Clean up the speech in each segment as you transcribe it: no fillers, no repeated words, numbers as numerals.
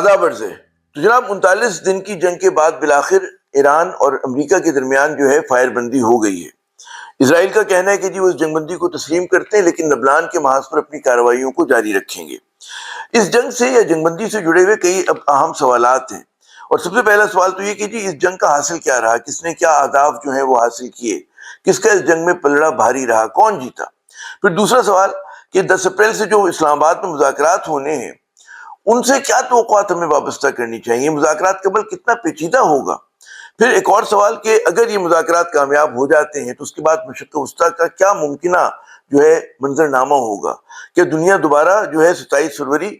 آداب عرض ہے۔ تو جناب 39 دن کی جنگ کے بعد بالآخر ایران اور امریکہ کے درمیان جو ہے فائر بندی ہو گئی ہے۔ اسرائیل کا کہنا ہے کہ جی وہ اس جنگ بندی کو تسلیم کرتے ہیں لیکن لبنان کے محاذ پر اپنی کارروائیوں کو جاری رکھیں گے۔ اس جنگ سے یا جنگ بندی سے جڑے ہوئے کئی اہم سوالات ہیں، اور سب سے پہلا سوال تو یہ کہ جی اس جنگ کا حاصل کیا رہا، کس نے کیا اہداف جو ہیں وہ حاصل کیے، کس کا اس جنگ میں پلڑا بھاری رہا، کون جیتا۔ پھر دوسرا سوال کہ 10 اپریل سے جو اسلام آباد میں مذاکرات ہونے ہیں ان سے کیا توقعات ہمیں وابستہ کرنی چاہیے، مذاکرات کا عمل کتنا پیچیدہ ہوگا۔ پھر ایک اور سوال کہ اگر یہ مذاکرات کامیاب ہو جاتے ہیں تو اس کے بعد مشرق وسطیٰ کا کیا ممکنہ جو ہے منظرنامہ ہوگا، کہ دنیا دوبارہ جو ہے 27 فروری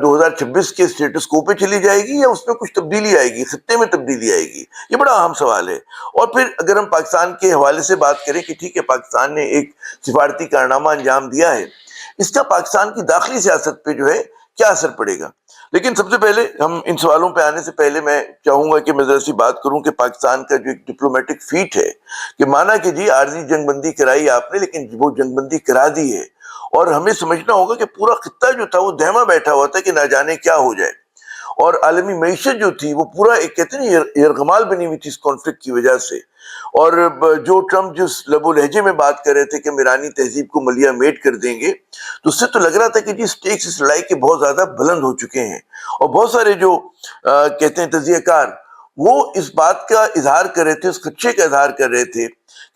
2026 کے سٹیٹس کو پہ چلی جائے گی یا اس میں کچھ تبدیلی آئے گی، خطے میں تبدیلی آئے گی۔ یہ بڑا اہم سوال ہے۔ اور پھر اگر ہم پاکستان کے حوالے سے بات کریں کہ ٹھیک ہے پاکستان نے ایک سفارتی کارنامہ انجام دیا ہے، اس کا پاکستان کی داخلی سیاست پہ جو ہے کیا اثر پڑے گا۔ لیکن سب سے پہلے ہم ان سوالوں پہ آنے سے پہلے میں چاہوں گا کہ میں ذرا سی بات کروں کہ پاکستان کا جو ایک ڈپلومیٹک فیٹ ہے، کہ مانا کہ جی عارضی جنگ بندی کرائی آپ نے لیکن وہ جنگ بندی کرا دی ہے، اور ہمیں سمجھنا ہوگا کہ پورا خطہ جو تھا وہ دہما بیٹھا ہوا تھا کہ نہ جانے کیا ہو جائے، اور عالمی معیشت جو تھی وہ پورا ایک کہتے ہیں یرغمال بنی ہوئی تھی اس کانفلکٹ کی وجہ سے۔ اور جو ٹرمپ جس لب و لہجے میں بات کر رہے تھے کہ ہم ایرانی تہذیب کو ملیہ میٹ کر دیں گے، تو اس سے تو لگ رہا تھا کہ جی سٹیکس اس لڑائی کے بہت زیادہ بلند ہو چکے ہیں، اور بہت سارے جو کہتے ہیں تجزیہ کار وہ اس بات کا اظہار کر رہے تھے، اس خدشے کا اظہار کر رہے تھے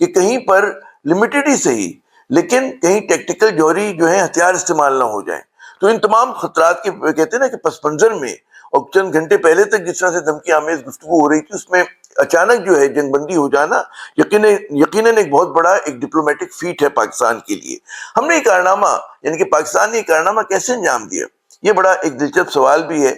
کہ کہیں پر لمیٹڈ ہی صحیح لیکن کہیں ٹیکٹیکل جوہری جو ہے ہتھیار استعمال نہ ہو جائیں۔ تو ان تمام خطرات کے کہتے ہیں نا کہ پس منظر میں، اور چند گھنٹے پہلے تک جس طرح سے دھمکی آمیز گفتگو ہو رہی تھی، اس میں اچانک جو ہے جنگ بندی ہو جانا یقیناً ایک بہت بڑا ایک ڈپلومیٹک فیٹ ہے پاکستان کے لیے۔ ہم نے یہ کارنامہ یعنی کہ پاکستان نے یہ کارنامہ کیسے انجام دیا، یہ بڑا ایک دلچسپ سوال بھی ہے۔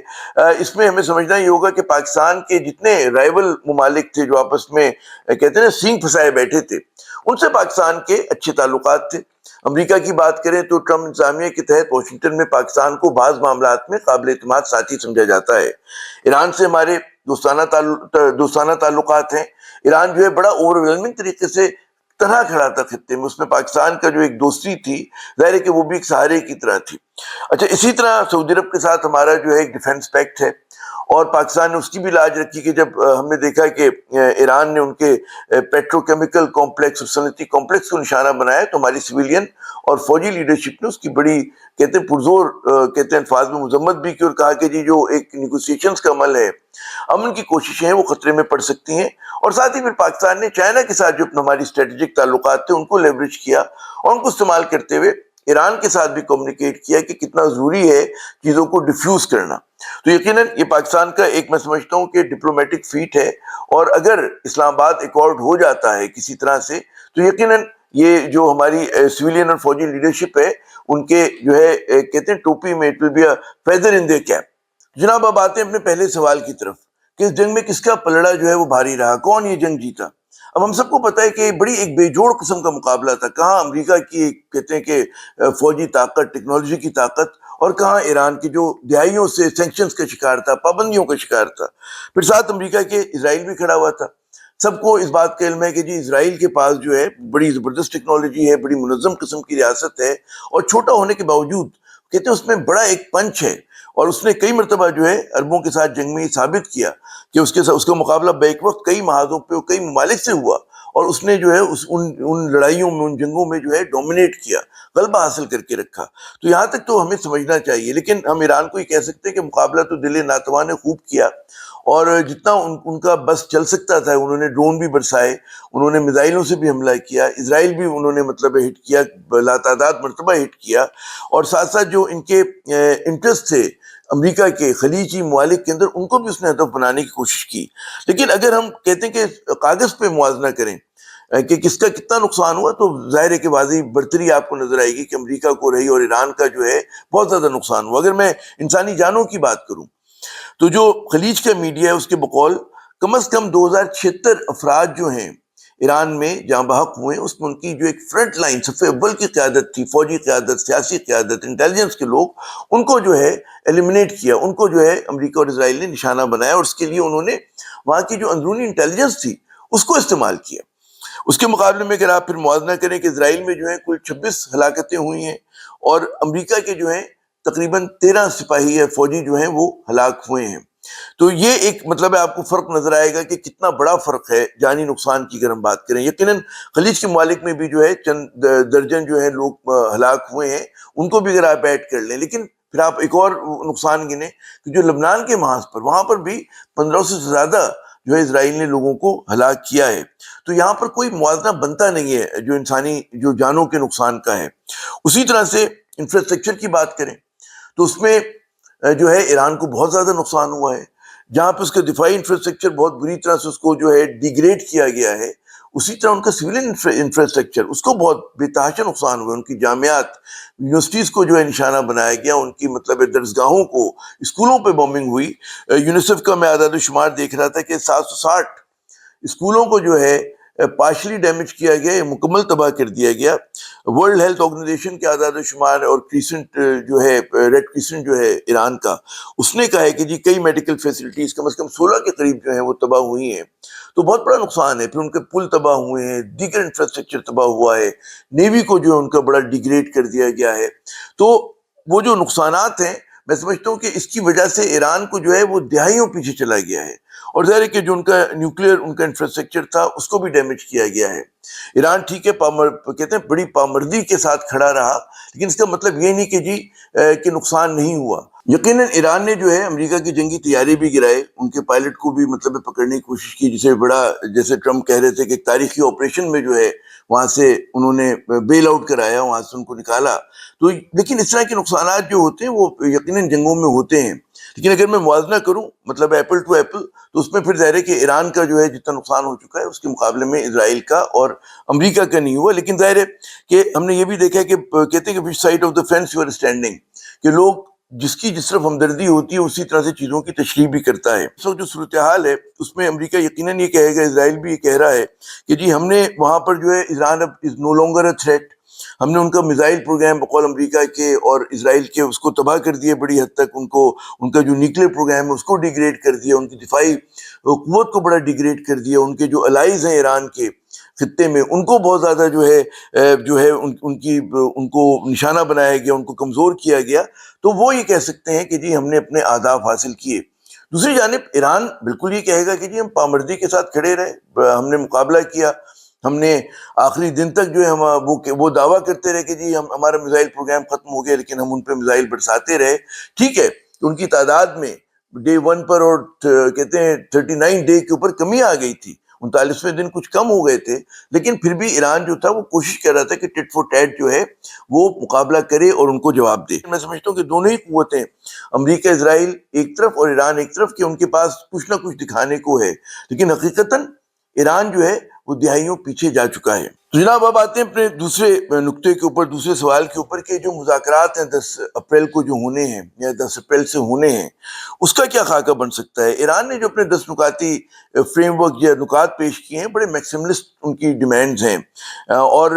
اس میں ہمیں سمجھنا یہ ہوگا کہ پاکستان کے جتنے رائیول ممالک تھے جو آپس میں کہتے ہیں سینگ پھنسائے بیٹھے تھے، ان سے پاکستان کے اچھے تعلقات تھے۔ امریکہ کی بات کریں تو ٹرمپ انتظامیہ کے تحت واشنگٹن میں پاکستان کو بعض معاملات میں قابل اعتماد ساتھی سمجھا جاتا ہے۔ ایران سے ہمارے دوستانہ تعلقات ہیں۔ ایران جو ہے بڑا اوور ویلمنگ طریقے سے تنہا کھڑا تھا خطے میں، اس میں پاکستان کا جو ایک دوستی تھی ظاہر ہے کہ وہ بھی ایک سہارے کی طرح تھی۔ اچھا، اسی طرح سعودی عرب کے ساتھ ہمارا جو ہے ایک ڈیفنس پیکٹ ہے، اور پاکستان نے اس کی بھی لاج رکھی کہ جب ہم نے دیکھا کہ ایران نے ان کے پیٹرو کیمیکل کمپلیکس اور صنعتی کمپلیکس کو نشانہ بنایا تو ہماری سویلین اور فوجی لیڈرشپ نے اس کی بڑی کہتے ہیں پرزور کہتے ہیں الفاظ میں مذمت بھی کی، اور کہا کہ جی جو ایک نیگوسیشنز کا عمل ہے، امن کی کوششیں ہیں، وہ خطرے میں پڑ سکتی ہیں۔ اور ساتھ ہی پھر پاکستان نے چائنا کے ساتھ جو ہماری اسٹریٹجک تعلقات تھے ان کو لیوریج کیا، اور ان کو استعمال کرتے ہوئے ایران کے ساتھ بھی کمیونیکیٹ کیا کہ کتنا ضروری ہے چیزوں کو ڈیفیوز کرنا۔ تو یقیناً یہ پاکستان کا ایک میں سمجھتا ہوں کہ ڈپلومیٹک فیٹ ہے، اور اگر اسلام آباد ایکارڈ ہو جاتا ہے کسی طرح سے تو یقیناً یہ جو ہماری سویلین اور فوجی لیڈرشپ ہے ان کے جو ہے کہتے ہیں ٹوپی میں it will be a feather in their cap. جناب اب آتے ہیں اپنے پہلے سوال کی طرف کہ اس جنگ میں کس کا پلڑا جو ہے وہ بھاری رہا، کون یہ جنگ جیتا۔ اب ہم سب کو پتہ ہے کہ بڑی ایک بے جوڑ قسم کا مقابلہ تھا، کہاں امریکہ کی کہتے ہیں کہ فوجی طاقت، ٹیکنالوجی کی طاقت، اور کہاں ایران کی جو دہائیوں سے سینکشنز کا شکار تھا، پابندیوں کا شکار تھا۔ پھر ساتھ امریکہ کے اسرائیل بھی کھڑا ہوا تھا۔ سب کو اس بات کا علم ہے کہ جی اسرائیل کے پاس جو ہے بڑی زبردست ٹیکنالوجی ہے، بڑی منظم قسم کی ریاست ہے، اور چھوٹا ہونے کے باوجود کہتے ہیں اس میں بڑا ایک پنچ ہے، اور اس نے کئی مرتبہ جو ہے عربوں کے ساتھ جنگ میں یہ ثابت کیا کہ اس کا مقابلہ بیک وقت کئی محاذوں پہ اور کئی ممالک سے ہوا، اور اس نے جو ہے ان لڑائیوں میں، ان جنگوں میں جو ہے ڈومینیٹ کیا، غلبہ حاصل کر کے رکھا۔ تو یہاں تک تو ہمیں سمجھنا چاہیے، لیکن ہم ایران کو یہ کہہ سکتے ہیں کہ مقابلہ تو دل ناتواں نے خوب کیا، اور جتنا ان کا بس چل سکتا تھا انہوں نے ڈرون بھی برسائے، انہوں نے میزائلوں سے بھی حملہ کیا، اسرائیل بھی انہوں نے مطلب ہٹ کیا، لاتعداد مرتبہ ہٹ کیا، اور ساتھ ساتھ جو ان کے انٹرسٹ تھے امریکہ کے خلیجی ممالک کے اندر ان کو بھی اس نے ہدف بنانے کی کوشش کی۔ لیکن اگر ہم کہتے ہیں کہ کاغذ پہ موازنہ کریں کہ کس کا کتنا نقصان ہوا، تو ظاہر ہے کہ واضح برتری آپ کو نظر آئے گی کہ امریکہ کو رہی، اور ایران کا جو ہے بہت زیادہ نقصان ہوا۔ اگر میں انسانی جانوں کی بات کروں تو جو خلیج کا میڈیا ہے اس کے بقول کم از کم 2076 افراد جو ہیں ایران میں جاں بحق ہوئے، اس میں ان کی جو ایک فرنٹ لائن صفحے اول کی قیادت تھی، فوجی قیادت، سیاسی قیادت، انٹیلیجنس کے لوگ، ان کو جو ہے ایلیمنیٹ کیا، ان کو جو ہے امریکہ اور اسرائیل نے نشانہ بنایا، اور اس کے لیے انہوں نے وہاں کی جو اندرونی انٹیلیجنس تھی اس کو استعمال کیا۔ اس کے مقابلے میں اگر آپ پھر موازنہ کریں کہ اسرائیل میں جو ہے کل 26 ہلاکتیں ہوئی ہیں، اور امریکہ کے جو ہیں تقریباً 13 سپاہی یا فوجی جو ہیں وہ ہلاک ہوئے ہیں۔ تو یہ ایک مطلب ہے، آپ کو فرق نظر آئے گا کہ کتنا بڑا فرق ہے جانی نقصان کی اگر ہم بات کریں۔ یقیناً خلیج کے ممالک میں بھی جو ہے چند درجن جو ہے لوگ ہلاک ہوئے ہیں، ان کو بھی اگر آپ ایڈ کر لیں، لیکن پھر آپ ایک اور نقصان گنیں کہ جو لبنان کے محاذ پر، وہاں پر بھی 1500 سے زیادہ جو ہے اسرائیل نے لوگوں کو ہلاک کیا ہے۔ تو یہاں پر کوئی موازنہ بنتا نہیں ہے جو انسانی جو جانوں کے نقصان کا ہے۔ اسی طرح سے انفراسٹرکچر کی بات کریں تو اس میں جو ہے ایران کو بہت زیادہ نقصان ہوا ہے، جہاں پہ اس کا دفاعی انفراسٹرکچر بہت بری طرح سے اس کو جو ہے ڈیگریڈ کیا گیا ہے، اسی طرح ان کا سویلین انفراسٹرکچر اس کو بہت بے تحاشا نقصان ہوا۔ ان کی جامعات، یونیورسٹیز کو جو ہے نشانہ بنایا گیا، ان کی مطلب درسگاہوں کو، اسکولوں پہ بومبنگ ہوئی۔ یونیسیف کا میں اعداد و شمار دیکھ رہا تھا کہ 760 اسکولوں کو جو ہے پارشلی ڈیمیج کیا گیا، مکمل تباہ کر دیا گیا۔ ورلڈ ہیلتھ آرگنائزیشن کے اعداد و شمار اور کریسنٹ جو ہے ریڈ کریسنٹ جو ہے ایران کا، اس نے کہا ہے کہ جی کئی میڈیکل فیسلٹیز کم از کم 16 کے قریب جو ہیں وہ تباہ ہوئی ہیں۔ تو بہت بڑا نقصان ہے۔ پھر ان کے پل تباہ ہوئے ہیں، دیگر انفراسٹرکچر تباہ ہوا ہے، نیوی کو جو ہے ان کا بڑا ڈیگریڈ کر دیا گیا ہے۔ تو وہ جو نقصانات ہیں، میں سمجھتا ہوں کہ اس کی وجہ سے ایران کو جو ہے وہ دہائیوں پیچھے چلا گیا ہے، اور ظاہر ہے کہ جو ان کا نیوکلیئر ان کا انفراسٹرکچر تھا اس کو بھی ڈیمیج کیا گیا ہے۔ ایران ٹھیک ہے کہتے ہیں بڑی پامردی کے ساتھ کھڑا رہا، لیکن اس کا مطلب یہ نہیں کہ جی کہ نقصان نہیں ہوا۔ یقیناً ایران نے جو ہے امریکہ کی جنگی طیارے بھی گرائے، ان کے پائلٹ کو بھی مطلب پکڑنے کی کوشش کی، جسے بڑا جیسے ٹرمپ کہہ رہے تھے کہ ایک تاریخی آپریشن میں جو ہے وہاں سے انہوں نے بیل آؤٹ کرایا، وہاں سے ان کو نکالا۔ تو لیکن اس طرح کے نقصانات جو ہوتے ہیں وہ یقیناً جنگوں میں ہوتے ہیں، لیکن اگر میں موازنہ کروں مطلب ایپل ٹو ایپل، تو اس میں پھر ظاہر ہے کہ ایران کا جو ہے جتنا نقصان ہو چکا ہے اس کے مقابلے میں اسرائیل کا اور امریکہ کا نہیں ہوا۔ لیکن ظاہر ہے کہ ہم نے یہ بھی دیکھا ہے کہ کہتے ہیں کہ which side of the fence you are standing، کہ لوگ جس کی جس طرف ہمدردی ہوتی ہے اسی طرح سے چیزوں کی تشریح بھی کرتا ہے۔ اس وقت جو صورتحال ہے اس میں امریکہ یقیناً یہ کہے گا، اسرائیل بھی یہ کہہ رہا ہے کہ جی ہم نے وہاں پر جو ہے ایران اب از نو لانگر اے تھریٹ، ہم نے ان کا میزائل پروگرام بقول امریکہ کے اور اسرائیل کے اس کو تباہ کر دیا بڑی حد تک، ان کا جو نیوکلیئر پروگرام ہے اس کو ڈیگریڈ کر دیا، ان کی دفاعی قوت کو بڑا ڈیگریڈ کر دیا، ان کے جو الائز ہیں ایران کے خطے میں ان کو بہت زیادہ جو ہے ان کو نشانہ بنایا گیا، ان کو کمزور کیا گیا۔ تو وہ یہ کہہ سکتے ہیں کہ جی ہم نے اپنے اہداف حاصل کیے۔ دوسری جانب ایران بالکل یہ کہے گا کہ جی ہم پامردی کے ساتھ کھڑے رہے، ہم نے مقابلہ کیا، ہم نے آخری دن تک جو ہے وہ دعویٰ کرتے رہے کہ جی ہمارا میزائل پروگرام ختم ہو گیا، لیکن ہم ان پہ میزائل برساتے رہے۔ ٹھیک ہے، تو ان کی تعداد میں ڈے 1 پر اور کہتے ہیں 39 ڈے کے اوپر کمی آ گئی تھی، 39ویں دن کچھ کم ہو گئے تھے، لیکن پھر بھی ایران جو تھا وہ کوشش کر رہا تھا کہ ٹٹ فور ٹیٹ جو ہے وہ مقابلہ کرے اور ان کو جواب دے۔ میں سمجھتا ہوں کہ دونوں ہی قوتیں، امریکہ اسرائیل ایک طرف اور ایران ایک طرف، کہ ان کے پاس کچھ نہ کچھ دکھانے کو ہے، لیکن حقیقتاً ایران جو ہے وہ دہائیوں پیچھے جا چکا ہے۔ تو جناب اب آتے ہیں اپنے دوسرے نقطے کے اوپر، دوسرے سوال کے اوپر، کہ جو مذاکرات ہیں 10 اپریل کو جو ہونے ہیں یا 10 اپریل سے ہونے ہیں، اس کا کیا خاکہ بن سکتا ہے؟ ایران نے جو اپنے 10 نکاتی فریم ورک یا نکات پیش کیے ہیں، بڑے میکسیملسٹ ان کی ڈیمانڈز ہیں، اور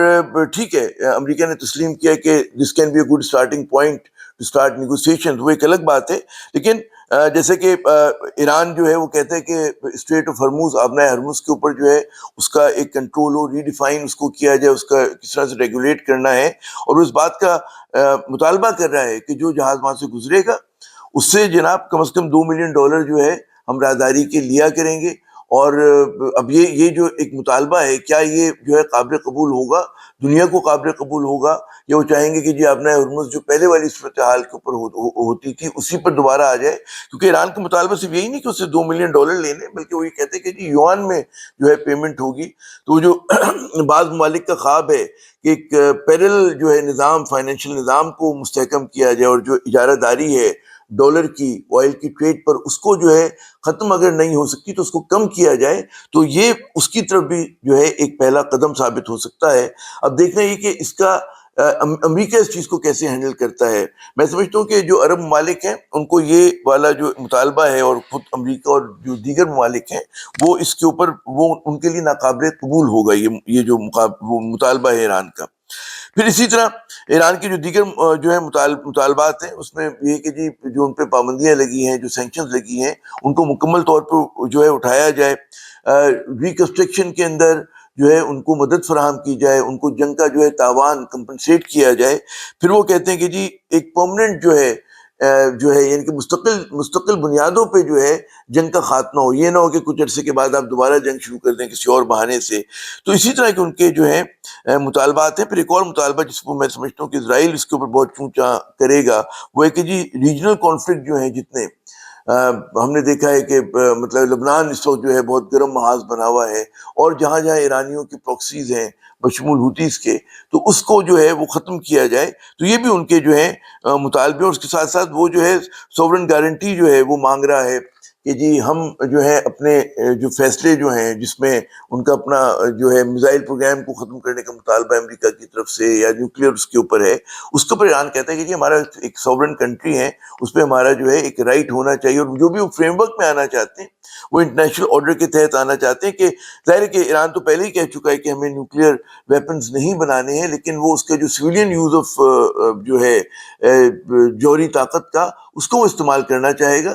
ٹھیک ہے امریکہ نے تسلیم کیا کہ this can be a good starting point to start negotiation, وہ ایک الگ بات ہے۔ لیکن جیسے کہ ایران جو ہے وہ کہتا ہے کہ اسٹریٹ آف ہرموز، آبنائے ہرموز کے اوپر جو ہے اس کا ایک کنٹرول ہو، ری ڈیفائن اس کو کیا جائے، اس کا کس طرح سے ریگولیٹ کرنا ہے، اور اس بات کا مطالبہ کر رہا ہے کہ جو جہاز وہاں سے گزرے گا اس سے جناب کم از کم $2 ملین جو ہے ہم راہداری کے لیا کریں گے۔ اور اب یہ جو ایک مطالبہ ہے، کیا یہ جو ہے قابل قبول ہوگا، دنیا کو قابل قبول ہوگا، یا وہ چاہیں گے کہ جی آبنائے ہرمز جو پہلے والی صورتحال کے اوپر ہوتی تھی اسی پر دوبارہ آ جائے؟ کیونکہ ایران کا مطالبہ صرف یہی نہیں کہ اسے $2 ملین لینے، بلکہ وہ یہ کہتے ہیں کہ جی یوان میں جو ہے پیمنٹ ہوگی۔ تو جو بعض ممالک کا خواب ہے کہ ایک پیرل جو ہے نظام، فائنینشیل نظام کو مستحکم کیا جائے، اور جو اجارہ داری ہے ڈالر کی، آئل کی ٹریڈ پر، اس کو جو ہے ختم اگر نہیں ہو سکتی تو اس کو کم کیا جائے، تو یہ اس کی طرف بھی جو ہے ایک پہلا قدم ثابت ہو سکتا ہے۔ اب دیکھنا یہ کہ اس کا امریکہ اس چیز کو کیسے ہینڈل کرتا ہے۔ میں سمجھتا ہوں کہ جو عرب ممالک ہیں ان کو یہ والا جو مطالبہ ہے، اور خود امریکہ اور جو دیگر ممالک ہیں، وہ اس کے اوپر وہ ان کے لیے ناقابل قبول ہوگا یہ جو مطالبہ ہے ایران کا۔ پھر اسی طرح ایران کے جو دیگر جو ہے مطالبات ہیں، اس میں یہ کہ جی جو ان پہ پابندیاں لگی ہیں، جو سینکشنز لگی ہیں، ان کو مکمل طور پہ جو ہے اٹھایا جائے۔ ریکنسٹرکشن کے اندر جو ہے ان کو مدد فراہم کی جائے، ان کو جنگ کا جو ہے تاوان کمپنسیٹ کیا جائے، پھر وہ کہتے ہیں کہ جی ایک پرماننٹ جو ہے یعنی کہ مستقل بنیادوں پہ جو ہے جنگ کا خاتمہ ہو، یہ نہ ہو کہ کچھ عرصے کے بعد آپ دوبارہ جنگ شروع کر دیں کسی اور بہانے سے۔ تو اسی طرح کے ان کے جو ہے مطالبات ہیں۔ پھر ایک اور مطالبہ جس کو میں سمجھتا ہوں کہ اسرائیل اس کے اوپر بہت چونچا کرے گا، وہ ہے کہ جی ریجنل کانفلکٹ جو ہیں جتنے ہم نے دیکھا ہے کہ مطلب لبنان اس وقت جو ہے بہت گرم محاذ بنا ہوا ہے، اور جہاں جہاں ایرانیوں کی پروکسیز ہیں بشمول ہوتیز کے، تو اس کو جو ہے وہ ختم کیا جائے۔ تو یہ بھی ان کے جو ہے مطالبے، اور اس کے ساتھ ساتھ وہ جو ہے سوورن گارنٹی جو ہے وہ مانگ رہا ہے کہ جی ہم جو ہے اپنے جو فیصلے جو ہیں جس میں ان کا اپنا جو ہے میزائل پروگرام کو ختم کرنے کا مطالبہ امریکہ کی طرف سے یا نیوکلیئر اس کے اوپر ہے، اس کے اوپر ایران کہتا ہے کہ جی ہمارا ایک سوورن کنٹری ہے، اس پہ ہمارا جو ہے ایک رائٹ ہونا چاہیے، اور جو بھی وہ فریم ورک میں آنا چاہتے ہیں وہ انٹرنیشنل آرڈر کے تحت آنا چاہتے ہیں۔ کہ ظاہر ہے کہ ایران تو پہلے ہی کہہ چکا ہے کہ ہمیں نیوکلیئر ویپنز نہیں بنانے ہیں، لیکن وہ اس کا جو سویلین یوز آف جو ہے جوہری طاقت کا، اس کو وہ استعمال کرنا چاہے گا،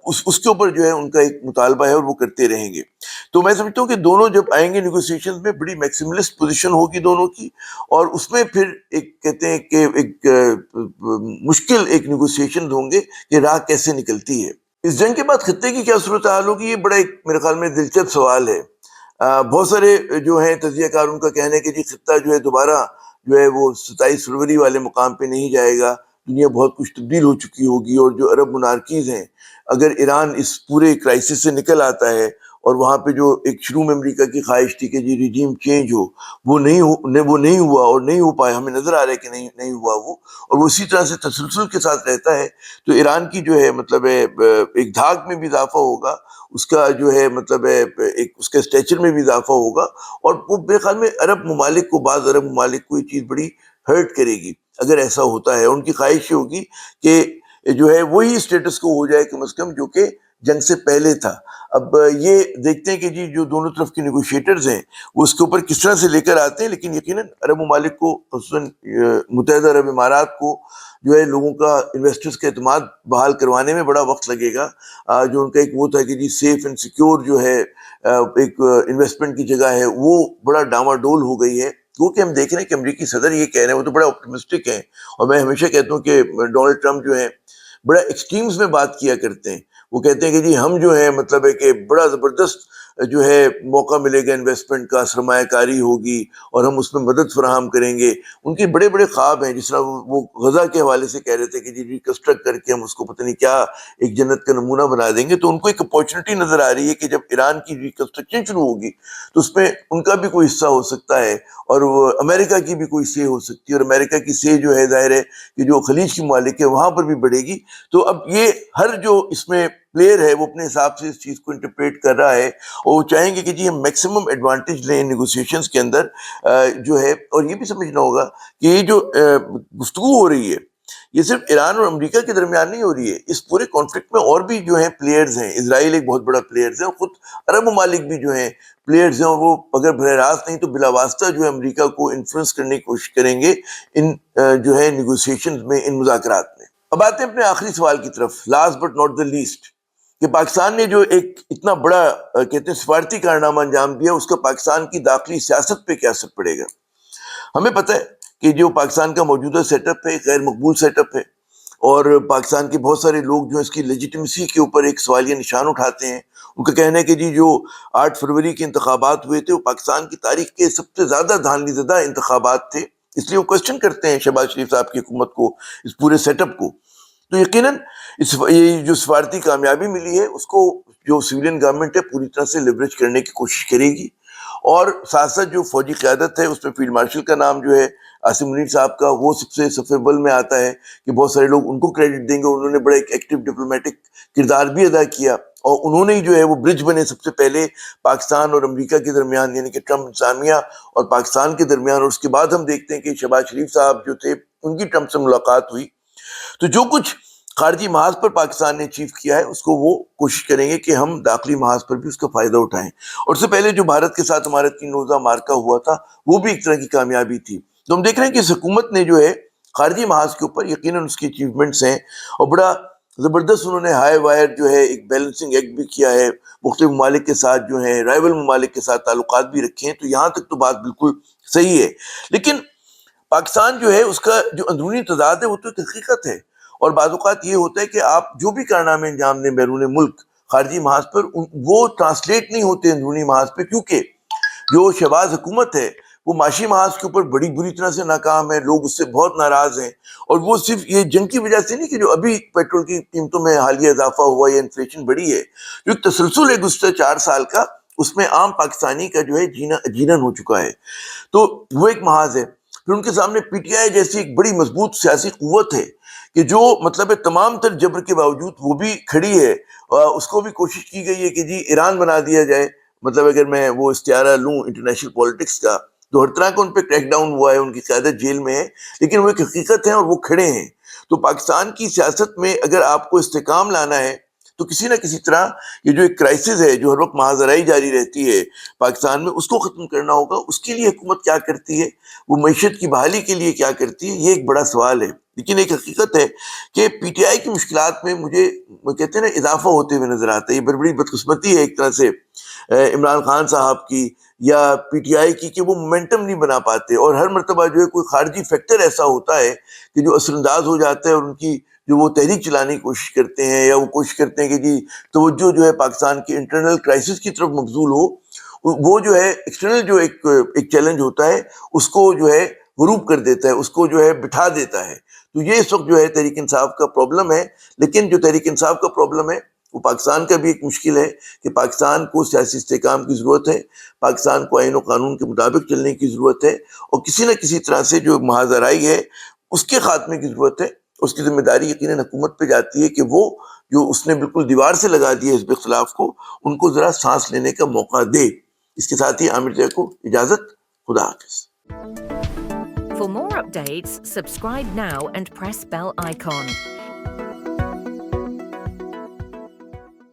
اس کے اوپر جو ہے ان کا ایک مطالبہ ہے اور وہ کرتے رہیں گے۔ تو میں سمجھتا ہوں کہ دونوں جب آئیں گے نیگوسیشن میں، بڑی میکسیملسٹ پوزیشن ہوگی دونوں کی، اور اس میں پھر ایک کہتے ہیں کہ ایک مشکل ایک نیگوسیشن ہوں گے کہ راہ کیسے نکلتی ہے۔ اس جنگ کے بعد خطے کی کیا صورتحال ہوگی، یہ بڑا ایک میرے خیال میں دلچسپ سوال ہے۔ بہت سارے جو ہیں تجزیہ کار ان کا کہنا ہے کہ جی خطہ جو ہے دوبارہ جو ہے وہ 27 فروری والے مقام پہ نہیں جائے گا، دنیا بہت کچھ تبدیل ہو چکی ہوگی، اور جو عرب منارکیز ہیں، اگر ایران اس پورے کرائسس سے نکل آتا ہے، اور وہاں پہ جو ایک شروع میں امریکہ کی خواہش تھی کہ جی ریجیم چینج ہو، وہ نہیں ہوا اور نہیں ہو پایا، ہمیں نظر آ رہا ہے کہ نہیں ہوا وہ، اور وہ اسی طرح سے تسلسل کے ساتھ رہتا ہے، تو ایران کی جو ہے مطلب ایک دھاک میں بھی اضافہ ہوگا، اس کا جو ہے مطلب ایک اس کے اسٹیچر میں بھی اضافہ ہوگا، اور وہ میرے خیال میں بعض عرب ممالک کو یہ چیز بڑی ہرٹ کرے گی اگر ایسا ہوتا ہے۔ ان کی خواہش یہ ہوگی کہ جو ہے وہی اسٹیٹس کو ہو جائے کم از کم جو کہ جنگ سے پہلے تھا۔ اب یہ دیکھتے ہیں کہ جی جو دونوں طرف کے نیگوشیٹرز ہیں وہ اس کے اوپر کس طرح سے لے کر آتے ہیں، لیکن یقیناً عرب ممالک کو، خصوصاً متحدہ عرب امارات کو جو ہے لوگوں کا، انویسٹرز کا اعتماد بحال کروانے میں بڑا وقت لگے گا۔ جو ان کا ایک وہ تھا کہ جی سیف اینڈ سیکیور جو ہے ایک انویسٹمنٹ کی جگہ ہے، وہ بڑا ڈاواڈول ہو گئی ہے۔ کیونکہ ہم دیکھ رہے ہیں کہ امریکی صدر یہ کہہ رہے ہیں، وہ تو بڑا آپٹمسٹک ہیں، اور میں ہمیشہ کہتا ہوں کہ ڈونلڈ ٹرمپ جو ہے بڑا ایکسٹریمز میں بات کیا کرتے ہیں۔ وہ کہتے ہیں کہ جی ہم جو ہے مطلب ہے کہ بڑا زبردست جو ہے موقع ملے گا انویسٹمنٹ کا، سرمایہ کاری ہوگی، اور ہم اس میں مدد فراہم کریں گے۔ ان کے بڑے بڑے خواب ہیں، جس طرح وہ غزہ کے حوالے سے کہہ رہے تھے کہ جی ریکنسٹرکٹ کر کے ہم اس کو پتہ نہیں کیا ایک جنت کا نمونہ بنا دیں گے۔ تو ان کو ایک اپارچونیٹی نظر آ رہی ہے کہ جب ایران کی ریکنسٹرکشن شروع ہوگی تو اس میں ان کا بھی کوئی حصہ ہو سکتا ہے، اور وہ امریکہ کی بھی کوئی سے ہو سکتی ہے، اور امریکہ کی سے جو ہے ظاہر ہے کہ جو خلیج کی ممالک ہے وہاں پر بھی بڑھے گی۔ تو اب یہ ہر جو اس میں پلیئر ہے وہ اپنے حساب سے اس چیز کو انٹرپریٹ کر رہا ہے، اور وہ چاہیں گے کہ جی ہم میکسیمم ایڈوانٹیج لیں نیگوسیشنز کے اندر جو ہے۔ اور یہ بھی سمجھنا ہوگا کہ یہ جو گفتگو ہو رہی ہے یہ صرف ایران اور امریکہ کے درمیان نہیں ہو رہی ہے، اس پورے کانفلکٹ میں اور بھی جو ہیں پلیئرز ہیں۔ اسرائیل ایک بہت بڑا پلیئرز ہے، اور خود عرب ممالک بھی جو ہیں پلیئرز ہیں، اور وہ اگر براہ راست نہیں تو بلا واسطہ جو ہے امریکہ کو انفلوئنس کرنے کی کوشش کریں گے ان جو ہے نیگوسیشنز میں، ان مذاکرات میں۔ اب آتے ہیں اپنے آخری سوال کی طرف، last but not the least, کہ پاکستان نے جو ایک اتنا بڑا کہتے ہیں سفارتی کارنامہ انجام دیا، اس کا پاکستان کی داخلی سیاست پہ کیا اثر پڑے گا؟ ہمیں پتہ ہے کہ جو پاکستان کا موجودہ سیٹ اپ ہے غیر مقبول سیٹ اپ ہے، اور پاکستان کے بہت سارے لوگ جو اس کی لیجیٹمیسی کے اوپر ایک سوالیہ نشان اٹھاتے ہیں۔ ان کا کہنا ہے کہ جی جو 8 فروری کے انتخابات ہوئے تھے وہ پاکستان کی تاریخ کے سب سے زیادہ دھاندلی زدہ انتخابات تھے، اس لیے وہ کوشچن کرتے ہیں شہباز شریف صاحب کی حکومت کو، اس پورے سیٹ اپ کو۔ تو یقیناً یہ جو سفارتی کامیابی ملی ہے اس کو جو سویلین گورنمنٹ ہے پوری طرح سے لیوریج کرنے کی کوشش کرے گی، اور ساتھ ساتھ جو فوجی قیادت ہے اس میں فیلڈ مارشل کا نام جو ہے عاصم منیر صاحب کا، وہ سب سے صف اول میں آتا ہے کہ بہت سارے لوگ ان کو کریڈٹ دیں گے، انہوں نے بڑا ایک ایکٹیو ڈپلومیٹک کردار بھی ادا کیا، اور انہوں نے جو ہے وہ برج بنے سب سے پہلے پاکستان اور امریکہ کے درمیان، یعنی کہ ٹرمپ انتظامیہ اور پاکستان کے درمیان۔ اور اس کے بعد ہم دیکھتے ہیں کہ شہباز شریف صاحب جو تھے ان کی ٹرمپ سے ملاقات ہوئی۔ تو جو کچھ خارجی محاذ پر پاکستان نے اچیو کیا ہے اس کو وہ کوشش کریں گے کہ ہم داخلی محاذ پر بھی اس کا فائدہ اٹھائیں، اور اس سے پہلے جو بھارت کے ساتھ ہمارا 3 روزہ معرکہ ہوا تھا وہ بھی ایک طرح کی کامیابی تھی۔ تو ہم دیکھ رہے ہیں کہ اس حکومت نے جو ہے خارجی محاذ کے اوپر یقیناً اس کی اچیومنٹس ہیں، اور بڑا زبردست انہوں نے ہائی وائر جو ہے ایک بیلنسنگ ایکٹ بھی کیا ہے، مختلف ممالک کے ساتھ جو ہیں رائیول ممالک کے ساتھ تعلقات بھی رکھے ہیں، تو یہاں تک تو بات بالکل صحیح ہے. لیکن پاکستان جو ہے اس کا جو اندرونی تضاد ہے وہ تو ایک حقیقت ہے، اور بعض اوقات یہ ہوتا ہے کہ آپ جو بھی کارنامے انجام دیں بیرون ملک خارجی محاذ پر، وہ ٹرانسلیٹ نہیں ہوتے اندرونی محاذ پہ، کیونکہ جو شہباز حکومت ہے وہ معاشی محاذ کے اوپر بڑی بری طرح سے ناکام ہے، لوگ اس سے بہت ناراض ہیں. اور وہ صرف یہ جنگ کی وجہ سے نہیں کہ جو ابھی پیٹرول کی قیمتوں میں حالیہ اضافہ ہوا یا انفلیشن بڑھی ہے، جو ایک تسلسل ہے گزشتہ 4 سال کا، اس میں عام پاکستانی کا جو ہے جینا اجینن ہو چکا ہے. تو وہ ایک محاذ ہے. پھر ان کے سامنے پی ٹی آئی جیسی ایک بڑی مضبوط سیاسی قوت ہے کہ جو مطلب ہے تمام تر جبر کے باوجود وہ بھی کھڑی ہے. اس کو بھی کوشش کی گئی ہے کہ جی ایران بنا دیا جائے، مطلب اگر میں وہ استعارہ لوں انٹرنیشنل پالیٹکس کا، تو ہر طرح کا ان پہ کریک ڈاؤن ہوا ہے، ان کی قیادت جیل میں ہے، لیکن وہ ایک حقیقت ہے اور وہ کھڑے ہیں. تو پاکستان کی سیاست میں اگر آپ کو استحکام لانا ہے تو کسی نہ کسی طرح یہ جو ایک کرائسس ہے جو ہر وقت محاذرائی جاری رہتی ہے پاکستان میں، اس کو ختم کرنا ہوگا. اس کے لیے حکومت کیا کرتی ہے، وہ معیشت کی بحالی کے لیے کیا کرتی ہے، یہ ایک بڑا سوال ہے. لیکن ایک حقیقت ہے کہ پی ٹی آئی کی مشکلات میں مجھے کہتے ہیں نا اضافہ ہوتے ہوئے نظر آتا ہے. یہ بڑی بدقسمتی ہے ایک طرح سے عمران خان صاحب کی یا پی ٹی آئی کی کہ وہ مومنٹم نہیں بنا پاتے، اور ہر مرتبہ جو ہے کوئی خارجی فیکٹر ایسا ہوتا ہے کہ جو اثر انداز ہو جاتا ہے، اور ان کی جو وہ تحریک چلانے کی کوشش کرتے ہیں یا وہ کوشش کرتے ہیں کہ جی توجہ جو ہے پاکستان کے انٹرنل کرائسس کی طرف مبذول ہو، وہ جو ہے ایکسٹرنل جو ایک چیلنج ہوتا ہے اس کو جو ہے غروب کر دیتا ہے، اس کو جو ہے بٹھا دیتا ہے. تو یہ اس وقت جو ہے تحریک انصاف کا پرابلم ہے. لیکن جو تحریک انصاف کا پرابلم ہے وہ پاکستان کا بھی ایک مشکل ہے کہ پاکستان کو سیاسی استحکام کی ضرورت ہے، پاکستان کو آئین و قانون کے مطابق چلنے کی ضرورت ہے، اور کسی نہ کسی طرح سے جو محاذرائی ہے اس کے خاتمے کی ضرورت ہے. اس کی ذمہ داری یقیناً حکومت پہ جاتی ہے کہ وہ جو اس نے بالکل دیوار سے لگا دی ہے حزب اختلاف کو، ان کو ذرا سانس لینے کا موقع دے. اس کے ساتھ ہی عامر جے کو اجازت. خدا حافظ. For more updates, subscribe now and press bell icon.